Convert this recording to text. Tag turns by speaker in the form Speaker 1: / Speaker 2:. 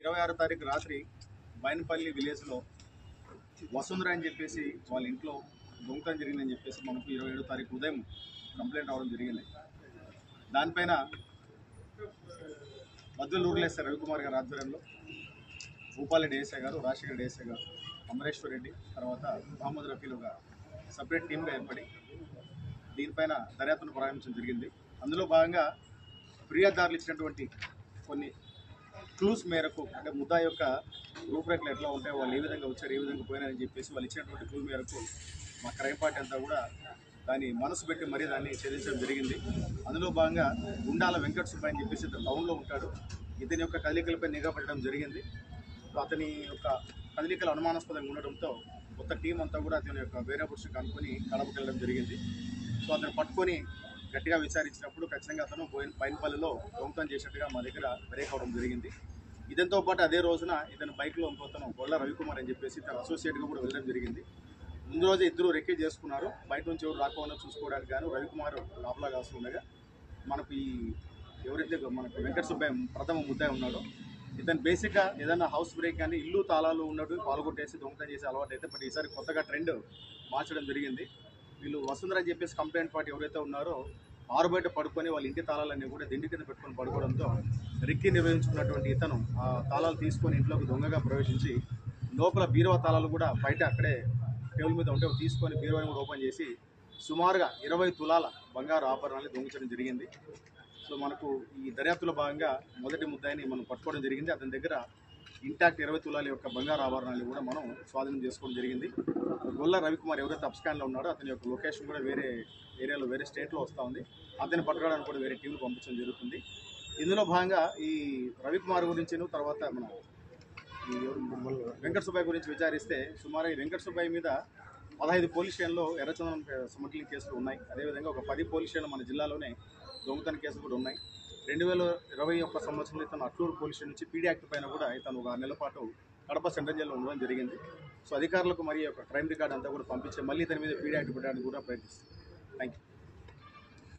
Speaker 1: 26 తారీఖు రాత్రి బైనపల్లి విలేజ్లో వసుంధర అని చెప్పేసి వాళ్ళ ఇంట్లో దొంగతనం జరిగిందని చెప్పేసి మనకు 27 తారీఖు ఉదయం కంప్లైంట్ అవ్వడం జరిగింది. దానిపైన మధ్యలో ఊర్లేస్తారు రవికుమార్ గారి ఆధ్వర్యంలో భూపాలరెడ్డి ఏఎస్ఐ గారు, రాజశేఖర్ ఏఎస్ఐ గారు, అమరేశ్వర్ రెడ్డి, తర్వాత మహమ్మద్ రఫీల్ ఒక సపరేట్ టీమ్గా ఏర్పడి దీనిపైన దర్యాప్తును ప్రారంభించడం జరిగింది. అందులో భాగంగా ఫిర్యాదుదారులు ఇచ్చినటువంటి కొన్ని క్లూస్ మేరకు, అంటే ముద్దా యొక్క రూపురేఖలు ఎట్లా ఉంటాయి, వాళ్ళు ఏ విధంగా వచ్చారు, ఏ విధంగా పోయినారని చెప్పేసి వాళ్ళు ఇచ్చినటువంటి క్లూ మేరకు మా క్రైమ్ పార్టీ అంతా కూడా దాన్ని మనసు పెట్టి మరీ దాన్ని ఛేదించడం జరిగింది. అందులో భాగంగా గుండాల వెంకట సుబ్బయ్య అని చెప్పేసి ఇతను టౌన్లో ఉంటాడు. ఇతని యొక్క కదలికలపై నిఘా పెట్టడం జరిగింది. అతని యొక్క కదలికలు అనుమానాస్పదంగా ఉండడంతో కొత్త టీం అంతా కూడా అతని యొక్క వేరే పురుషుని కనుక్కొని కడపకి వెళ్ళడం జరిగింది. సో అతను పట్టుకొని గట్టిగా విచారించినప్పుడు ఖచ్చితంగా అతను బైనపల్లిలో దొంగతనం చేసినట్టుగా మా దగ్గర బ్రేక్ అవడం జరిగింది. ఇదంతో పాటు అదే రోజున ఇతను బైక్లో ఇంకొతను గొల్ల రవికుమార్ అని చెప్పేసి తన అసోసియేట్గా కూడా వెళ్ళడం జరిగింది. ముందు రోజే ఇద్దరు రెక్కి చేసుకున్నారు. బయట నుంచి ఎవరు రాకుండా చూసుకోవడానికి గాను రవికుమార్ లోపల కాస్తూ ఉండగా మనకు ఈ ఎవరైతే మనకు వెంకట సుబ్బయ్య ప్రథమ ముద్దాయి ఉన్నాడో ఇతను బేసిక్గా ఏదైనా హౌస్ బ్రేక్ కానీ ఇల్లు తాళాలు ఉన్నట్టు పాల్గొట్టేసి దొంగతనం చేసే అలవాటు అయితే, బట్ ఈసారి కొత్తగా ట్రెండ్ మార్చడం జరిగింది. వీళ్ళు వసుంధర అని చెప్పేసి కంప్లైంట్ పార్టీ ఎవరైతే ఉన్నారో ఆరు బయట పడుకొని వాళ్ళ ఇంటి తాళాలన్నీ కూడా దిండి కింద పెట్టుకొని పడుకోవడంతో రిక్కి నిర్వహించుకున్నటువంటి ఇతను ఆ తాళాలు తీసుకొని ఇంట్లోకి దొంగగా ప్రవేశించి లోపల బీరువా తాళాలు కూడా బయట అక్కడే టేబుల్ మీద ఉంటే తీసుకొని బీరువాని కూడా ఓపెన్ చేసి సుమారుగా 20 తులాల బంగారు ఆభరణాలు దొంగిలించడం జరిగింది. సో మనకు ఈ దర్యాప్తులో భాగంగా మొదటి ముద్దాయిని మనం పట్టుకోవడం జరిగింది. అతని దగ్గర ఇంటాక్ట్ 20 తులాల యొక్క బంగారు ఆభరణాలు కూడా మనం స్వాధీనం చేసుకోవడం జరిగింది. గొల్ల రవికుమార్ ఎవరైతే అప్స్కాన్లో ఉన్నాడో అతని యొక్క లొకేషన్ కూడా వేరే ఏరియాలో, వేరే స్టేట్లో వస్తూ ఉంది. అతన్ని పట్టుకోవడానికి కూడా వేరే టీంలు పంపించడం జరుగుతుంది. ఇందులో భాగంగా ఈ రవికుమార్ గురించి తర్వాత మన ఈ వెంకట సుబ్బయ్య గురించి విచారిస్తే సుమారు ఈ వెంకట సుబ్బయ్య మీద 15 పోలీస్ స్టేషన్లో ఎర్రచందనం స్మగ్లింగ్ కేసులు ఉన్నాయి. అదేవిధంగా ఒక 10 పోలీస్ స్టేషన్లు మన జిల్లాలోనే దొంగతన కేసులు కూడా ఉన్నాయి. 2021 సంవత్సరంలో ఇతను అట్లూరు పోలీస్ స్టేషన్ నుంచి పీడీ యాక్ట్ పైన కూడా ఇతను ఒక నెల పాటు కడప సెంట్రల్ జైల్లో ఉండడం జరిగింది. సో అధికారులకు మరి ఒక క్రైమ్ రికార్డ్ అంతా కూడా పంపించి మళ్ళీ ఇతని మీద పీడీ యాక్ట్ పెట్టడానికి కూడా ప్రయత్నిస్తుంది. Thank you.